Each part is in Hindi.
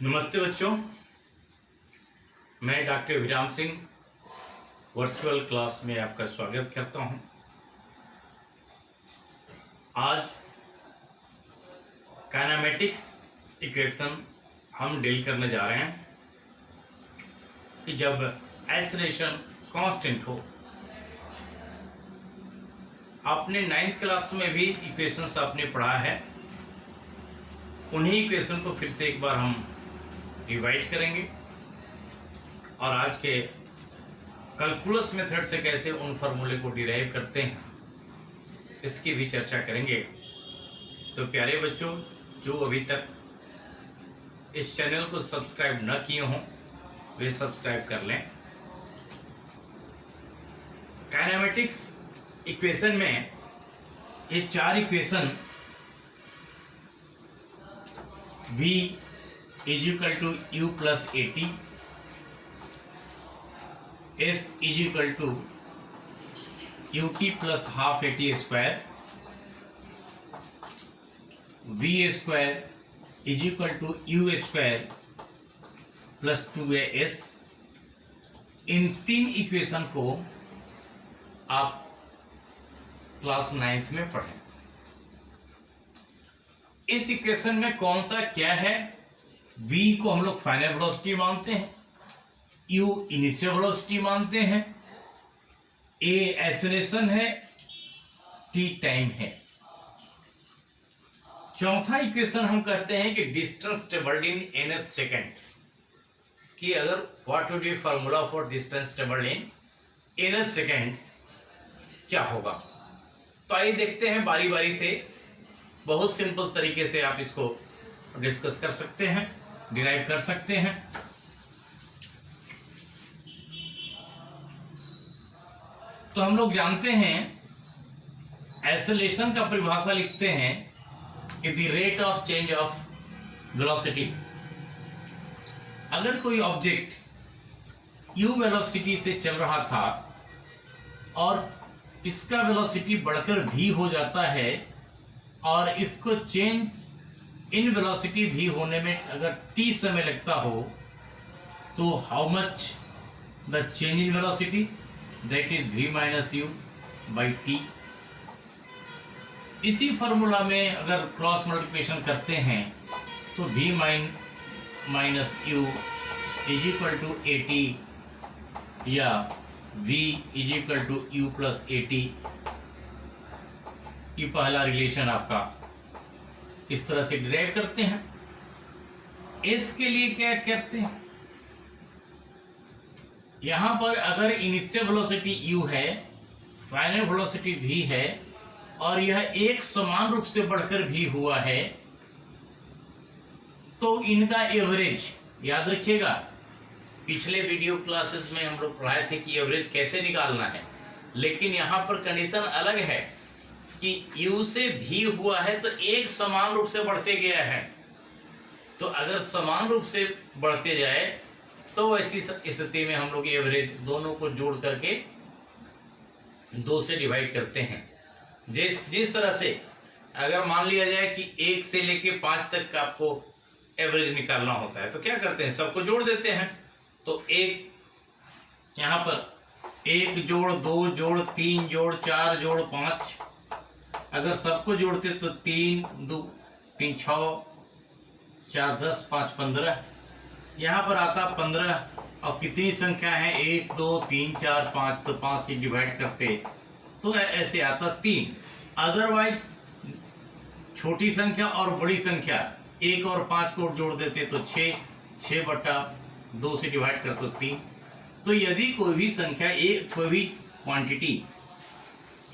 नमस्ते बच्चों, मैं डॉक्टर विराम सिंह वर्चुअल क्लास में आपका स्वागत करता हूं। आज काइनेमेटिक्स इक्वेशन हम डील करने जा रहे हैं कि जब एक्सेलरेशन कांस्टेंट हो। आपने 9th क्लास में भी इक्वेशंस आपने पढ़ा है, उन्हीं इक्वेशन को फिर से एक बार हम रिवाइज करेंगे और आज के कैलकुलस मेथड से कैसे उन फार्मूले को डिराइव करते हैं इसकी भी चर्चा करेंगे। तो प्यारे बच्चों, जो अभी तक इस चैनल को सब्सक्राइब न किए हों वे सब्सक्राइब कर लें। काइनेमेटिक्स इक्वेशन में ये 4 equation V is equal to U plus AT, S is equal to UT plus half AT square, V square is equal to U square plus 2AS। In 3 equation को आप क्लास 9th में पढ़ें। इस इक्वेशन में कौन सा क्या है? V को हम लोग फाइनल वेलोसिटी मानते हैं, U इनिशियल वेलोसिटी मानते हैं, A एक्सेलरेशन है, T टाइम है। चौथा इक्वेशन हम कहते हैं कि distance travelled in nth second, कि अगर what would be formula for distance travelled in nth second क्या होगा। तो आइए देखते हैं बारी बारी से। बहुत सिंपल तरीके से आप इसको डिस्कस कर सकते हैं, डिराइव कर सकते हैं। तो हम लोग जानते हैं एक्सेलरेशन का परिभाषा लिखते हैं कि the rate of change of velocity. अगर कोई ऑब्जेक्ट u वेलोसिटी से चल रहा था और इसका वेलोसिटी बढ़कर v हो जाता है और इसको चेंज इन वेलोसिटी भी होने में अगर t समय लगता हो, तो how much the change in velocity, that is v minus u by t. इसी फॉर्मूला में अगर क्रॉस मल्टीप्लिकेशन करते हैं तो v minus u is equal to a t या v is equal to u plus a t. ये पहला रिलेशन आपका इस तरह से डिराइव करते हैं। एस के लिए क्या करते हैं? यहां पर अगर इनिशियल वेलोसिटी u है, फाइनल वेलोसिटी v है और यह एक समान रूप से बढ़कर v हुआ है, तो इनका एवरेज याद रखिएगा। पिछले वीडियो क्लासेस में हम लोग पढ़ाए थे कि एवरेज कैसे निकालना है, लेकिन यहां पर कंडीशन अलग है कि u से v हुआ है तो एक समान रूप से बढ़ते गया है। तो अगर समान रूप से बढ़ते जाए तो ऐसी स्थिति में हम लोग एवरेज दोनों को जोड़ करके 2 से डिवाइड करते हैं। जिस तरह से अगर मान लिया जाए कि 1 से लेके 5 तक का आपको एवरेज निकालना होता है तो क्या करते हैं, सबको जोड़ देते हैं। तो एक यहाँ पर 1 जोड़ 2 जोड़ 3 जोड़ 4 जोड़ 5, अगर सबको जोड़ते तो 3 2 3 6 4 10 5 15। यहाँ पर आता 15 और कितनी संख्या है 1 2 3 4 5, तो 5 से डिवाइड करते तो ऐसे आता 3। अदरवाइज छोटी संख्या और बड़ी संख्या 1 और 5 को जोड़ देते तो 6 बटा 2 से डिवाइड करते तो 3। तो यदि कोई भी संख्या कोई भी क्वांटिटी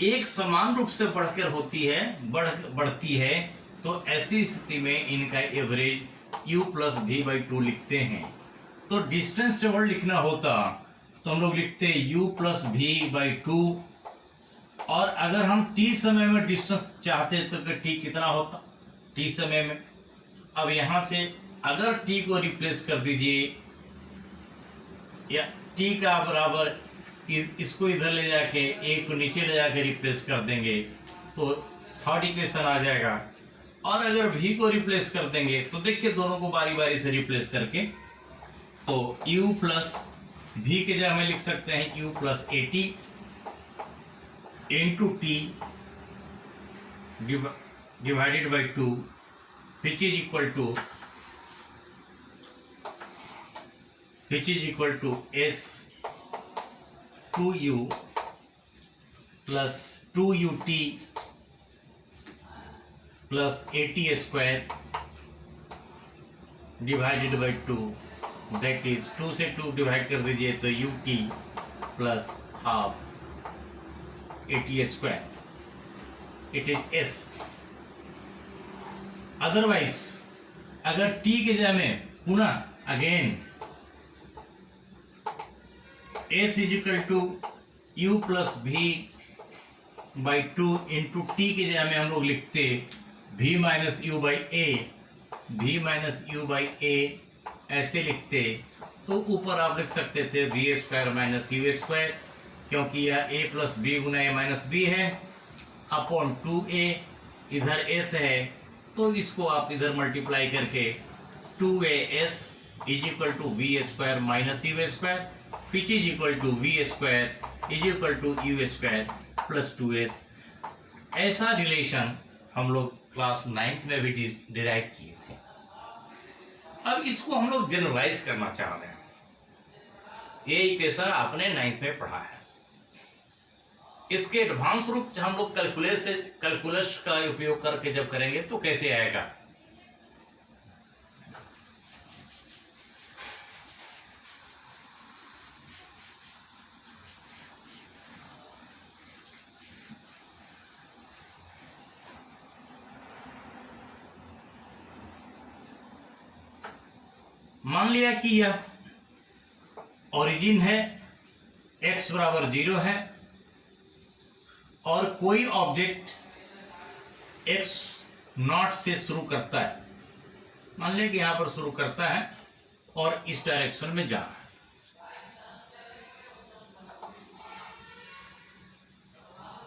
एक समान रूप से बढ़कर होती है बढ़ती है, तो ऐसी स्थिति में इनका average u plus v by 2 लिखते हैं। तो डिस्टेंस ट्रेवल्ड लिखना होता तो हम लोग लिखते u प्लस v बाई 2, और अगर हम t समय में डिस्टेंस चाहते तो t कितना होता t समय में। अब यहां से अगर t को रिप्लेस कर दीजिए या t का बराबर इसको इधर ले जाके एक को नीचे ले जाके रिप्लेस कर देंगे तो थर्ड इक्वेशन आ जाएगा और अगर v को रिप्लेस कर देंगे तो देखिए दोनों को बारी बारी से रिप्लेस करके, तो u प्लस v के जगह में लिख सकते हैं u plus AT into T divided by 2 which is equal to s 2u plus 2ut plus AT square divided by 2, that is 2 से 2 डिवाइड कर दीजिए तो ut plus half AT square, it is s। Otherwise अगर t के जगह में पुनः again s is equal to u plus v by 2 into t के जगह में हम लोग लिखते v minus u by a, v minus u by a ऐसे लिखते, तो ऊपर आप लिख सकते थे v square minus u square, क्योंकि यह a प्लस बी गुना ए माइनस बी है अपॉन 2a, इधर s है तो इसको आप इधर मल्टीप्लाई करके 2as is equal to v square minus u square which is equal to v square is equal to u square plus 2s। ऐसा रिलेशन हम लोग क्लास 9th में भी डिराइव किए थे। अब इसको हम लोग जनरलाइज करना चाह रहे हैं। ये इक्वेशन आपने 9th में पढ़ा है, इसके एडवांस रूप हम लोग कैलकुलस का उपयोग करके जब करेंगे तो कैसे आएगा। मान लिया कि यह ओरिजिन है, x बराबर 0 है और कोई ऑब्जेक्ट x नॉट से शुरू करता है। मान लिया कि यहां पर शुरू करता है और इस डायरेक्शन में जा रहा है।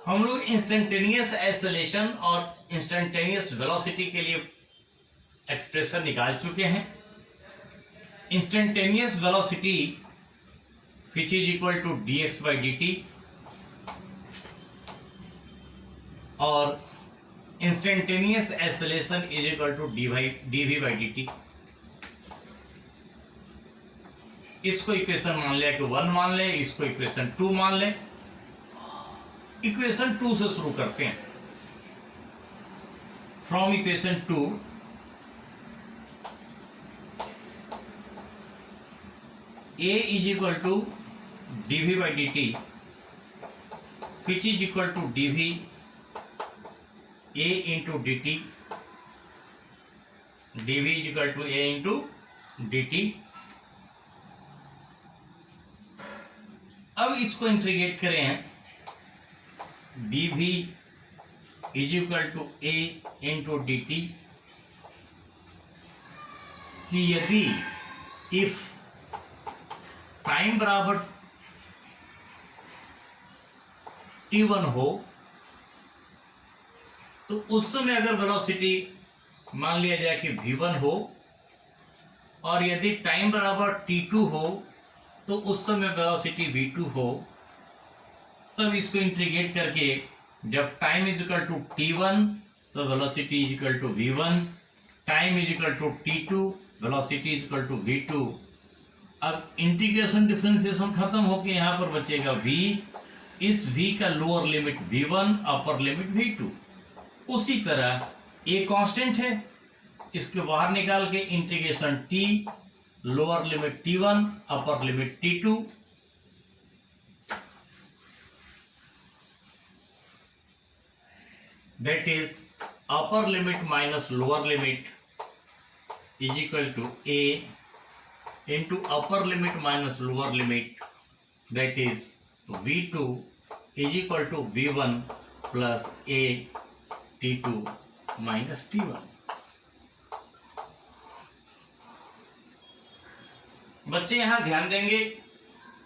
हम लोग इंस्टेंटेनियस एक्सेलरेशन और इंस्टेंटेनियस वेलोसिटी के लिए एक्सप्रेशन निकाल चुके हैं। Instantaneous velocity which is equal to dx by dt और instantaneous acceleration is equal to dv by dt। इसको इक्वेशन मान लिया कि 1 मान ले, इसको इक्वेशन 2 मान ले। इक्वेशन 2 से शुरू करते हैं। From equation 2 a is equal to dv by dt which is equal to dv a into dt, dv is equal to a into dt। अब इसको इंटीग्रेट करें हैं, dv is equal to a into dt कि यदि if टाइम बराबर t1 हो तो उस समय अगर वेलोसिटी मान लिया जाए कि v1 हो और यदि टाइम बराबर t2 हो तो उस समय वेलोसिटी v2 हो, तब इसको इंटीग्रेट करके जब time is equal to t1 तो velocity is equal to v1, time is equal to t2 velocity is equal to v2। अब इंटीग्रेशन डिफरेंशिएशन खत्म होके यहाँ पर बचेगा v, इस v का lower limit v1 upper limit v2। उसी तरह a कांस्टेंट है, इसके बाहर निकाल के integration t lower limit t1 upper limit t2, that is upper limit minus lower limit is equal to a into upper limit minus lower limit, that is v2 is equal to v1 plus a t2 minus t1। बच्चे यहां ध्यान देंगे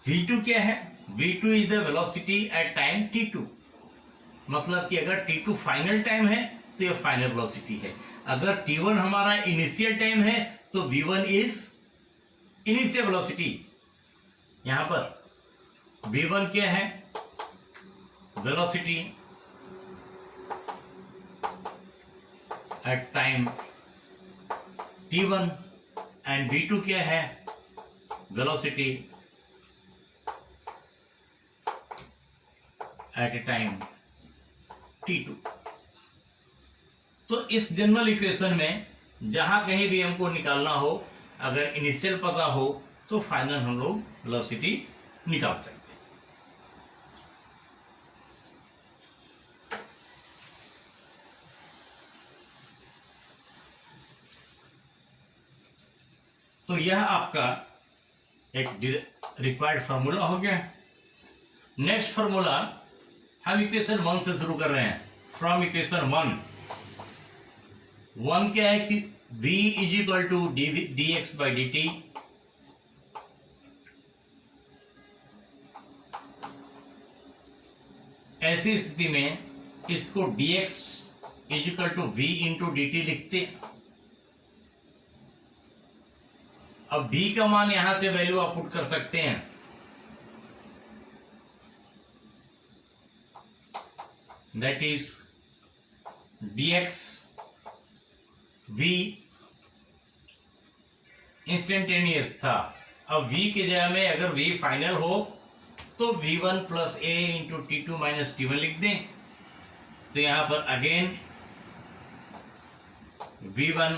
v2 क्या है, v2 is the velocity at time t2, मतलब कि अगर t2 फाइनल टाइम है तो यह फाइनल वेलोसिटी है। अगर t1 हमारा इनिशियल टाइम है तो v1 इज इनिशियल वेलोसिटी। यहां पर v1 क्या है? Velocity at time t1 and v2 क्या है? Velocity at A time t2। तो इस जनरल इक्वेशन में जहां कहीं भी हमको निकालना हो, अगर इनिशियल पता हो तो फाइनल हम लोग वेलोसिटी निकाल सकते हैं। तो यह आपका एक रिक्वायर्ड फार्मूला हो गया। नेक्स्ट फार्मूला हम इक्वेशन 1 से शुरू कर रहे हैं। फ्रॉम इक्वेशन 1 क्या है कि v is equal to dx by dt ऐसी स्थिति में इसको dx is equal to v into dt लिखते। अब v का मान यहां से वैल्यू आप पुट कर सकते हैं। That is dx v instantaneous था। अब v की जगह में अगर v फाइनल हो तो v1 plus a into t2 minus t1 लिख दें। तो यहां पर अगेन v1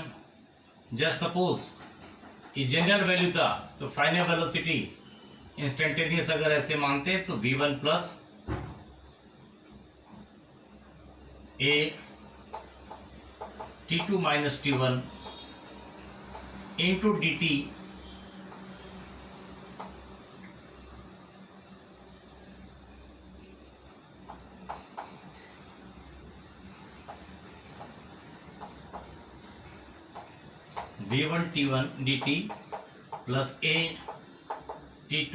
जस्ट सपोज ये जनरल वैल्यू था तो फाइनल वेलोसिटी इंस्टेंटेनियस अगर ऐसे मानते तो v1 plus a t2 minus t1 into dt v1 t1 dt plus a t2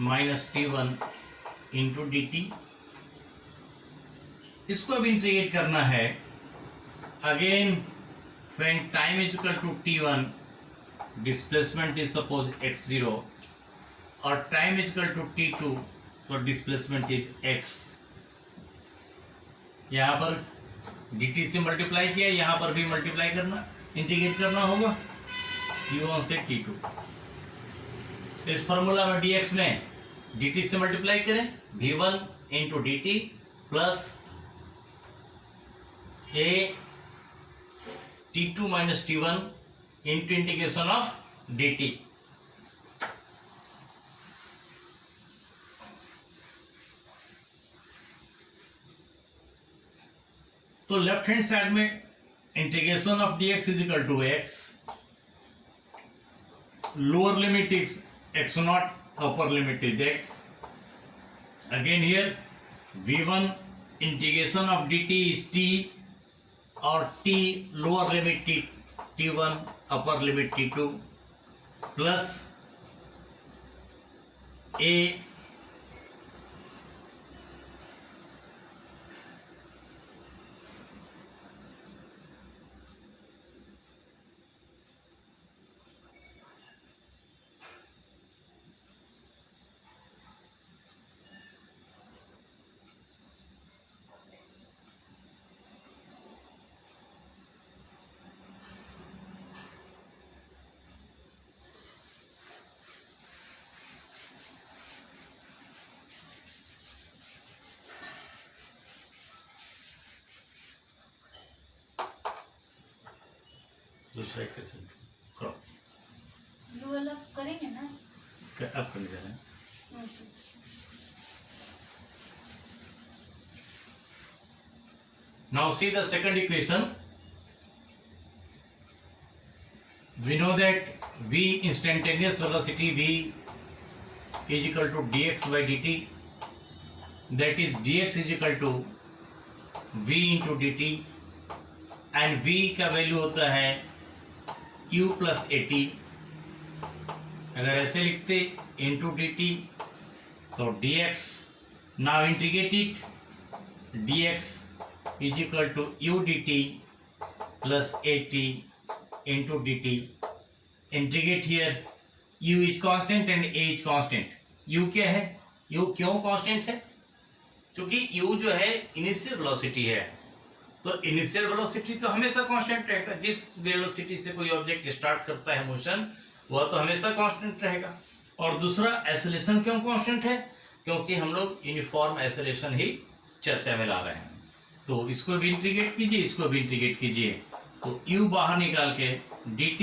minus t1 into dt। इसको अब इंटीग्रेट करना है। Again when time is equal to t1 displacement is suppose x0 और time is equal to t2 तो डिस्प्लेसमेंट इज x। यहां पर dt से मल्टीप्लाई किया, यहां पर भी मल्टीप्लाई करना, इंटीग्रेट करना होगा t1 से t2। इस फॉर्मूला में dx में dt से मल्टीप्लाई करें v1 into dt plus a t2 minus t1 into integration of dt। तो लेफ्ट हैंड साइड में integration of dx is equal to x, lower limit is x0, upper limit is x। Again here v1 integration of dt is t और t lower limit t1, upper limit t2 plus a दूसरा इक्वेशन करो। ये वाला करेंगे ना? अब करने जा रहे हैं। Now see the second equation. We know that v instantaneous velocity v is equal to dx by dt. That is dx is equal to v into dt and v का वैल्यू होता है u प्लस at। अगर ऐसे लिखते into dt तो dx, now integrate it, dx is equal to u dt plus at into dt. Integrate here, u is constant and a is constant. u क्या है? u क्यों constant है? क्योंकि u जो है इनिशियल वेलोसिटी है, तो इनिशियल वेलोसिटी तो हमेशा कांस्टेंट रहेगा। जिस वेलोसिटी से कोई ऑब्जेक्ट स्टार्ट करता है मोशन, वह तो हमेशा कांस्टेंट रहेगा। और दूसरा, एक्सेलरेशन क्यों कांस्टेंट है? क्योंकि हम लोग यूनिफॉर्म एक्सेलरेशन ही चर्चा में ला रहे हैं। तो इसको भी इंटीग्रेट कीजिए, इसको भी इंटीग्रेट कीजिए। तो u बाहर निकाल के dt,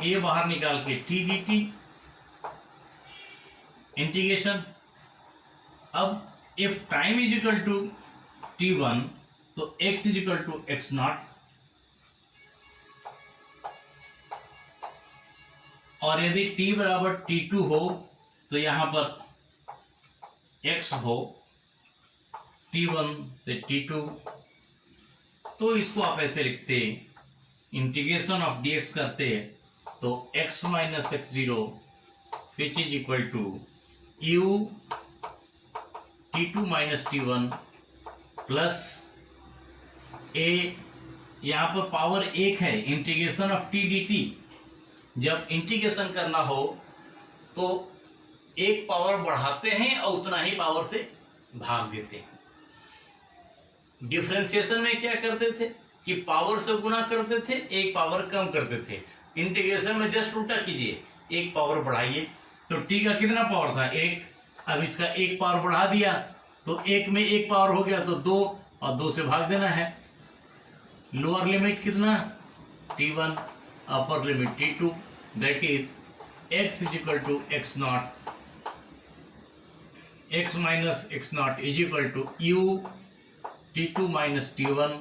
a बाहर निकाल के t dt, इंटीग्रेशन। अब if time is equal to t1, तो x is equal to x naught, और यदि t बराबर t2 हो तो यहां पर x हो t1 से t2, तो इसको आप ऐसे लिखते, इंटीग्रेशन ऑफ dx करते तो x minus x zero which is equal to u t2 minus t1 plus a, यहाँ पर पावर एक है, इंटीग्रेशन ऑफ t dt। जब इंटीग्रेशन करना हो तो एक पावर बढ़ाते हैं और उतना ही पावर से भाग देते हैं। डिफरेंशिएशन में क्या करते थे कि पावर से गुना करते थे, एक पावर कम करते थे। इंटीग्रेशन में जस्ट उल्टा कीजिए, एक पावर बढ़ाइए। तो t का कितना पावर था? एक। अब इसका एक पावर बढ़ा दिया तो एक में एक पावर हो गया तो दो, और दो से भाग देना है। लोअर लिमिट कितना? t1, upper limit t2, that is x is equal to x naught, x minus x naught is equal to u t2 minus t1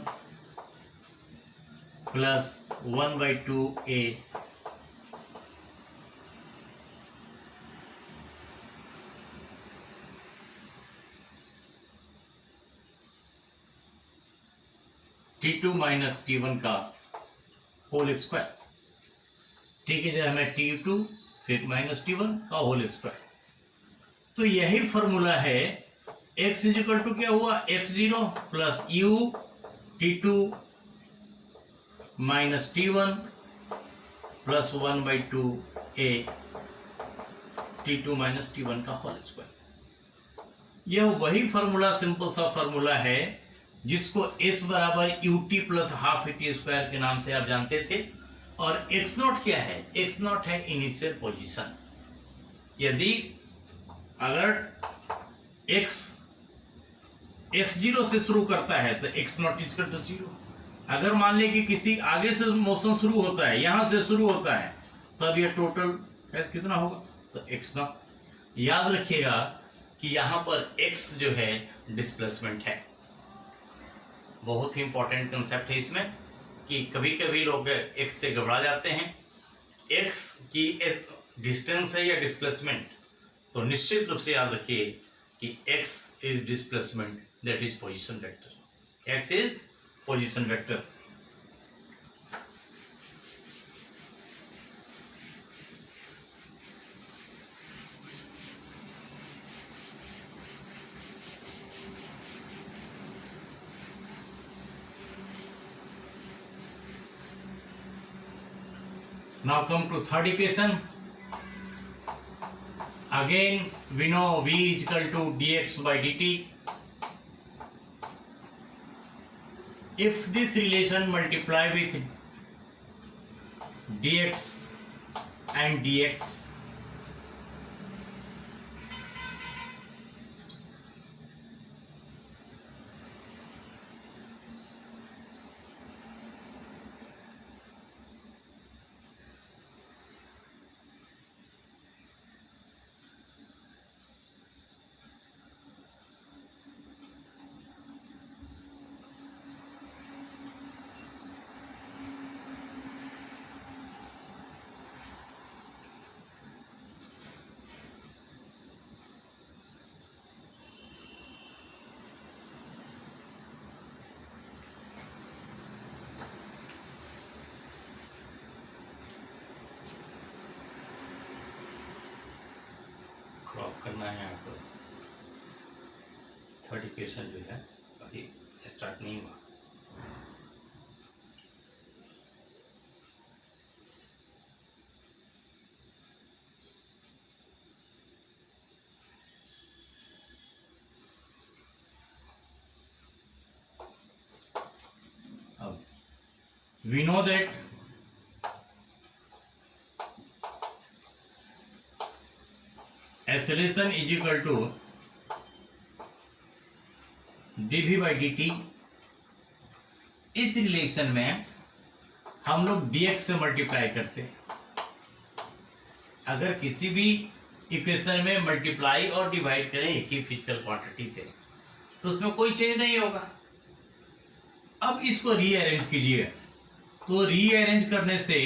plus 1/2 a। t2 minus t1 का होल स्क्वायर। ठीक है, जब हमें t2 फिर माइनस t1 का होल स्क्वायर। तो यही फॉर्मूला है। x इज इक्वल टू क्या हुआ? x0 plus u t2 minus t1 plus 1/2 a t2 minus t1 का होल स्क्वायर। यह वही फॉर्मूला, सिंपल सा फॉर्मूला है जिसको s बराबर ut plus half T square के नाम से आप जानते थे। और x नॉट क्या है? x नॉट है इनिशियल पोजीशन। यदि अगर x0 से शुरू करता है तो x naught is equal to 0। अगर मान ले कि किसी आगे से मोशन शुरू होता है, यहां से शुरू होता है, तब यह टोटल कितना होगा? तो x नॉट। याद रखिएगा कि यहां पर x जो है डिस्प्लेसमेंट है। बहुत ही इंपॉर्टेंट कंसेप्ट है इसमें कि कभी कभी लोग x से घबरा जाते हैं। x की डिस्टेंस है या डिस्प्लेसमेंट, तो निश्चित रूप से याद रखिए कि x is displacement, that is position vector. x is position vector. Now come to third equation. Again we know v is equal to dx by dt. If this relation multiply with dx and dx, crop करना है यहाँ पर। थर्ड इक्वेशन जो है अभी स्टार्ट नहीं हुआ। we know that acceleration is equal to dv by dt। इस रिलेशन में हम लोग dx से मल्टीप्लाई करते हैं। अगर किसी भी इक्वेशन में मल्टीप्लाई और डिवाइड करें एक ही फिजिकल क्वांटिटी से तो उसमें कोई चेंज नहीं होगा। अब इसको रीअरेंज कीजिए, तो रीअरेंज करने से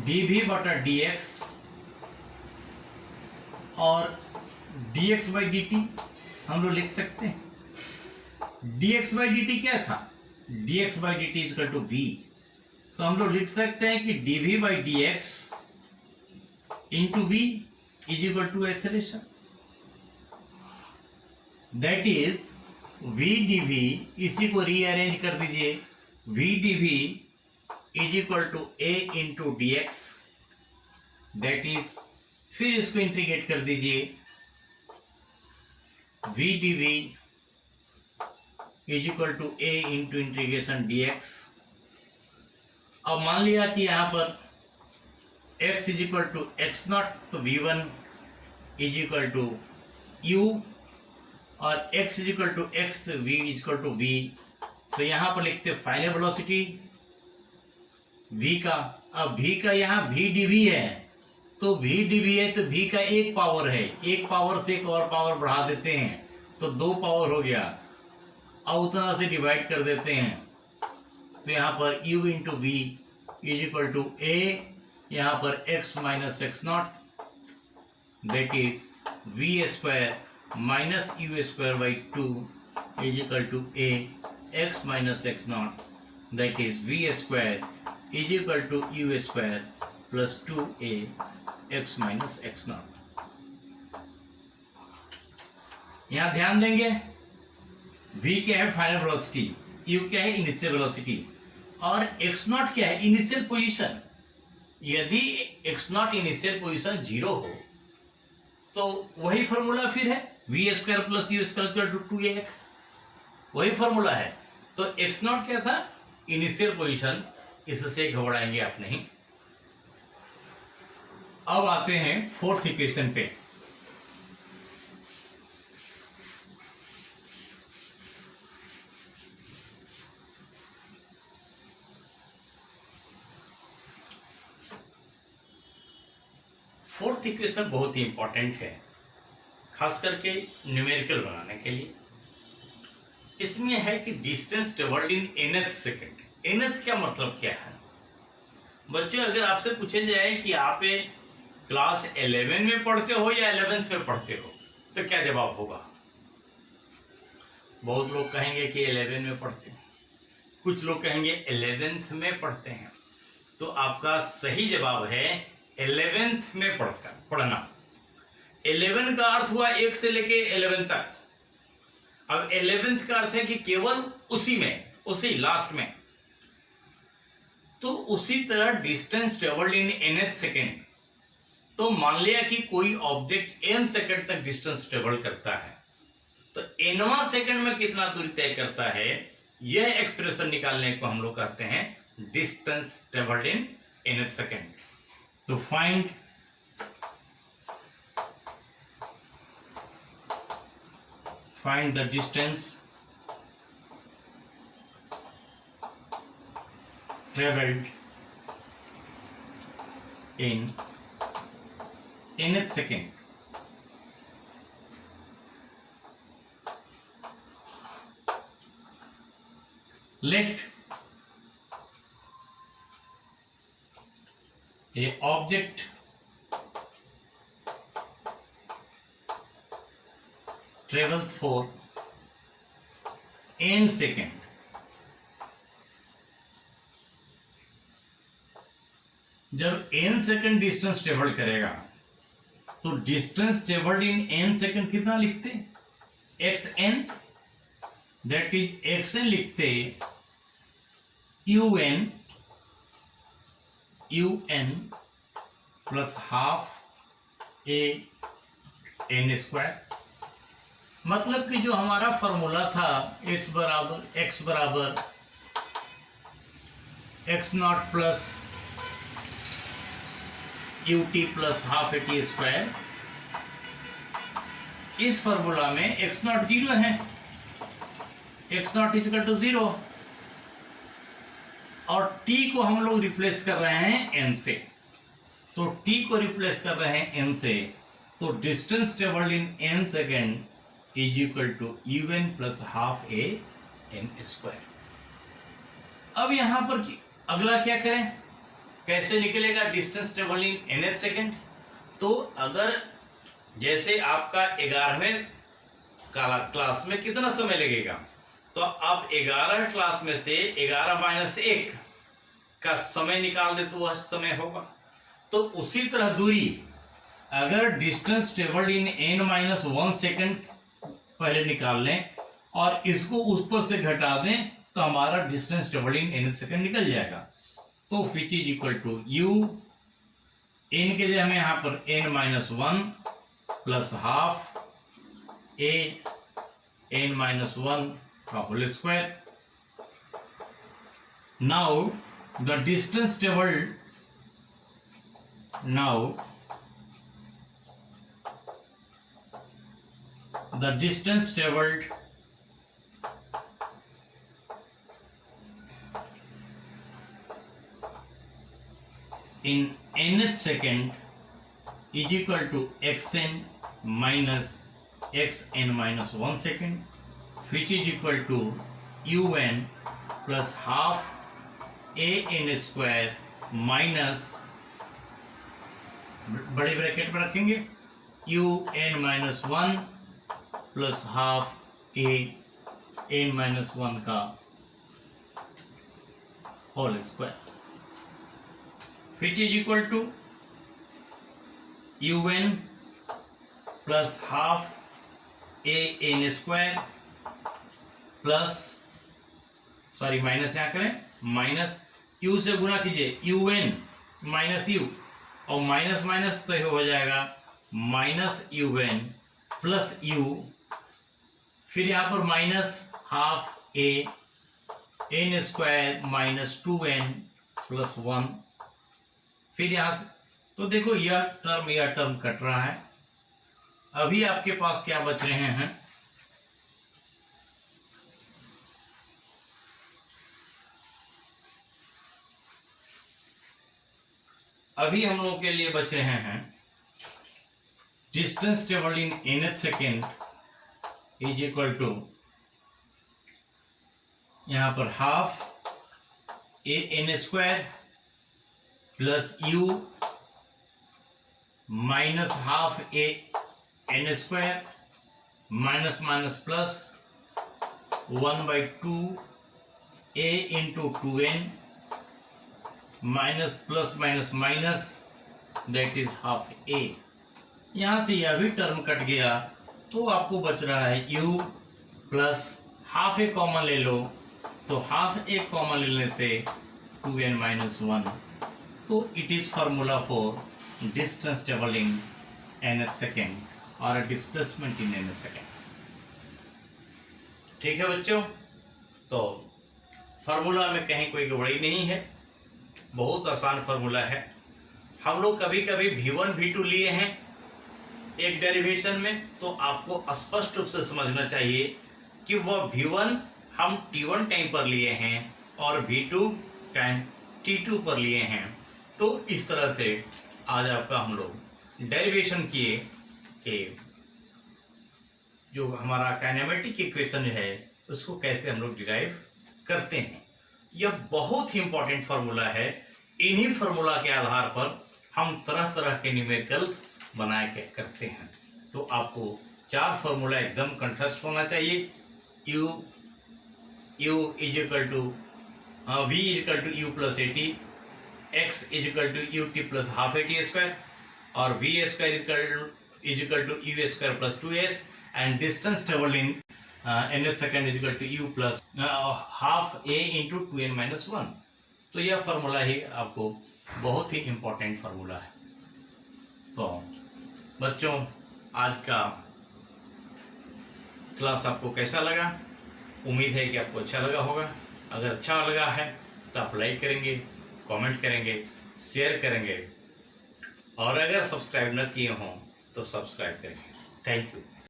dv बटा dx और dx बाई dt हम लोग लिख सकते हैं। dx बाई dt क्या था? dx by dt equal to v। तो हम लोग लिख सकते हैं कि dv by dx into v is equal to acceleration. That is v dv, इसी को रीअरेंज कर दीजिए, v dv is equal to a into dx। That is, फिर इसको इंटीग्रेट कर दीजिए, v dv is equal to a into integration dx। अब मान लिया कि यहां पर x is equal to x not, तो v1 is equal to u और x is equal to x, v is equal to v। तो यहां पर लिखते फाइनल वेलोसिटी v का। अब v का यहाँ v dv है, तो v dv है तो v का एक पावर है, एक पावर से एक और पावर बढ़ा देते हैं तो दो पावर हो गया, और उतना से डिवाइड कर देते हैं। तो यहाँ पर u into v is equal to a, यहाँ पर x minus x naught, that is v square minus u square by two is equal to a x minus x naught, that is v square is equal to u square plus 2a x minus x naught. यहां ध्यान देंगे, v क्या है? फाइनल वेलोसिटी, u क्या है? इनिशियल वेलोसिटी, और x नॉट क्या है? Initial position. यदि x नॉट इनिशियल पोजीशन 0 हो तो वही फॉर्मूला फिर है v square plus u square to 2ax, वही फॉर्मूला है। तो x नॉट क्या था? इनिशियल पोजीशन, इससे घबराएंगे आप नहीं। अब आते हैं फोर्थ इक्वेशन पे। फोर्थ इक्वेशन बहुत ही इंपॉर्टेंट है, खास करके न्यूमेरिकल बनाने के लिए। इसमें है कि distance travelled in nth second. nth क्या मतलब क्या है? बच्चों, अगर आपसे पूछे जाए कि आप क्लास 11 में पढ़ते हो या 11th में पढ़ते हो, तो क्या जवाब होगा? बहुत लोग कहेंगे कि 11 में पढ़ते हैं, कुछ लोग कहेंगे 11th में पढ़ते हैं। तो आपका सही जवाब है 11th में पढ़ना। 11 का अर्थ हुआ 1 से लेके 11 तक। अब 11th का अर्थ है कि केवल उसी में, उसी लास्ट में। तो उसी तरह distance travelled in nth second, तो मान लिया कि कोई ऑब्जेक्ट n सेकेंड तक डिस्टेंस ट्रेवल करता है, तो nवां सेकेंड में कितना दूरी तय करता है, यह एक्सप्रेशन निकालने को हम लोग कहते हैं distance travelled in nth second. तो find the distance travelled in nth second. Let a object travels for n second, जब n सेकेंड डिस्टेंस ट्रेवल करेगा तो distance travelled in n second कितना लिखते? xn, दैट इज xn लिखते un plus half a n square. मतलब कि जो हमारा फॉर्मूला था x बराबर x not plus u t plus half a t square, इस फॉर्मूला में एक्स नॉट जीरो है, x naught equal to zero, और t को हम लोग रिप्लेस कर रहे हैं n से, तो t को रिप्लेस कर रहे हैं n से, तो distance travelled in n second is equal to un plus half a n square. अब यहां पर अगला क्या करें, कैसे निकलेगा distance travelled in nth second. तो अगर जैसे आपका 11वें क्लास में कितना समय लगेगा, तो आप 11 क्लास में से 11 माइनस 1 का समय निकाल दे तो वह समय होगा। तो उसी तरह दूरी, अगर distance travelled in n minus 1 second पहले निकाल लें और इसको उस पर से घटा दें तो हमारा distance travelled in n second निकल जाएगा। तो which is equal to u, n के लिए हमें यहाँ पर n minus 1 plus half a n minus 1 का whole square. Now the distance travelled, now the distance traveled in nth second is equal to xn minus xn minus 1 second, which is equal to un plus half an square minus, बड़े ब्रैकेट में रखेंगे, u n minus 1 plus half a n minus 1 का whole square, which is equal to u n plus half a n square plus, sorry minus यहाँ करें, माइनस यू से गुणा कीजिए, यू एन माइनस यू, और माइनस माइनस तो हो जाएगा minus u n plus u, फिर यहाँ पर minus half a n square minus 2n plus 1, फिर यहाँ से, तो देखो यह टर्म कट रहा है। अभी आपके पास क्या बच रहे हैं, अभी हम लोगों के लिए बच रहे हैं distance travelled in nth second is equal to, यहां पर half a n square plus u minus half a n square minus minus plus 1/2 a into 2n minus plus minus minus that is half a. यहां से यह भी टर्म कट गया तो आपको बच रहा है u प्लस हाफ ए कॉमन ले लो, तो हाफ ए कॉमन लेने से 2n माइनस 1, तो it is formula for distance travelling nth second और डिस्प्लेसमेंट इन nth सेकेंड। ठीक है बच्चों, तो फार्मूला में कहीं कोई गड़बड़ी नहीं है, बहुत आसान फार्मूला है। हम लोग कभी कभी v1 v2 लिए हैं एक डेरिवेशन में, तो आपको स्पष्ट रूप से समझना चाहिए कि वह v1 हम t1 टाइम पर लिए हैं और v2 टाइम t2 पर लिए हैं। तो इस तरह से आज आपका हम लोग डेरिवेशन किए कि जो हमारा काइनेमेटिक इक्वेशन है उसको कैसे हम लोग डिराइव करते हैं। यह बहुत ही इंपॉर्टेंट फार्मूला है। इन्हीं फार्मूला के आधार पर हम तरह तरह के न्यूमेरिकल्स बना के करते हैं। तो आपको 4 फार्मूला एकदम कंठस्थ होना चाहिए। u is equal to v is equal to u plus a t, x is equal to u t plus half a t square, और v square is equal to u square plus 2s, and distance travelled in nth second is equal to u plus half a into 2n minus 1। तो यह फार्मूला ही आपको बहुत ही इम्पोर्टेंट फार्मूला है। तो बच्चों, आज का क्लास आपको कैसा लगा? उम्मीद है कि आपको अच्छा लगा होगा। अगर अच्छा लगा है तो आप लाइक करेंगे, कमेंट करेंगे, शेयर करेंगे और अगर सब्सक्राइब न किए हों तो सब्सक्राइब करेंगे। Thank you.